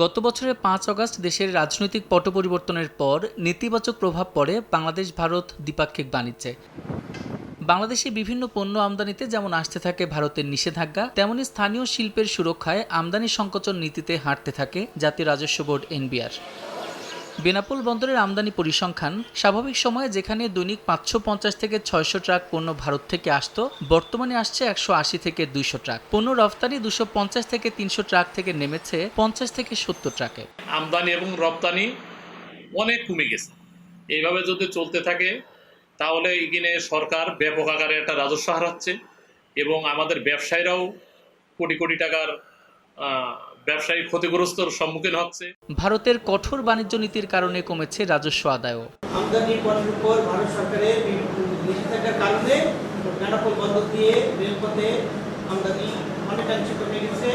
গত বছরের ৫ আগস্ট দেশের রাজনৈতিক পট পরিবর্তনের পর নেতিবাচক প্রভাব পড়ে বাংলাদেশ ভারত দ্বিপাক্ষিক বাণিজ্যে। বাংলাদেশে বিভিন্ন পণ্য আমদানিতে যেমন আসতে থাকে ভারতের নিষেধাজ্ঞা, তেমনি স্থানীয় শিল্পের সুরক্ষায় আমদানি সংকোচন নীতিতে হাঁটতে থাকে জাতীয় রাজস্ব বোর্ড এনবিআর। বেনাপোল বন্দরের আমদানি পরিসংখ্যান স্বাভাবিক সময়ে যেখানে দৈনিক ৫৫০ থেকে ৬০০ ট্রাক পণ্য ভারত থেকে আসতো, বর্তমানে আসছে ১৮০ থেকে ২০০ ট্রাক। পণ্য রফতানি ২৫০ থেকে ৩০০ ট্রাক থেকে নেমেছে ৫০ থেকে ৭০ ট্রাকে। আমদানি এবং রপ্তানি অনেক কমে গেছে। এইভাবে যদি চলতে থাকে তাহলে এখানে সরকার ব্যাপক আকারে একটা রাজস্ব হারাচ্ছে এবং আমাদের ব্যবসায়ীরাও কোটি কোটি টাকার ব্যবসায়ী ক্ষতিগ্রস্তর সম্মুখীন হচ্ছে। ভারতের কঠোর বাণিজ্য নীতির কারণে কমেছে রাজস্ব আদায়ও। আমদানি পণ্যের উপর ভারত সরকারের নিষেধাজ্ঞার কারণে বেনাপোল বন্দর দিয়ে রেলপথে আমদানি অনেকাংশে কমে গেছে,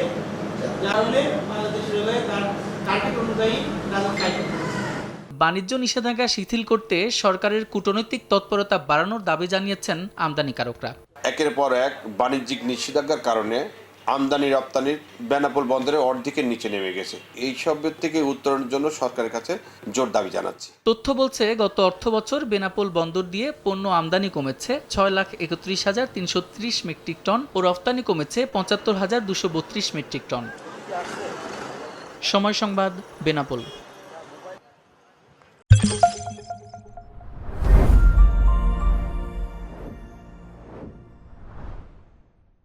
যার ফলে বাংলাদেশ রেলওয়ে তার টার্গেট অনুযায়ী রাজস্ব আয় করতে পারছে। বাণিজ্য নিষেধাজ্ঞা শিথিল করতে সরকারের কূটনৈতিক তৎপরতা বাড়ানোর দাবি জানিয়েছেন আমদানিকারকরা। একের পর এক বাণিজ্যিক নিষেধাজ্ঞার কারণে আমদানি রপ্তানির বেনাপোল বন্দরে অর্ধেকের নিচে নেমে গেছে। এই সবের থেকে উত্তরণের জন্য সরকারের কাছে জোর দাবি জানাচ্ছি। তথ্য বলছে, গত অর্থবছর বেনাপোল বন্দর দিয়ে পণ্য আমদানি কমেছে ৬,৩১,৩৩০ মেট্রিক টন ও রফতানি কমেছে ৭৫,২৩২ মেট্রিক টন। সময় সংবাদ, বেনাপোল।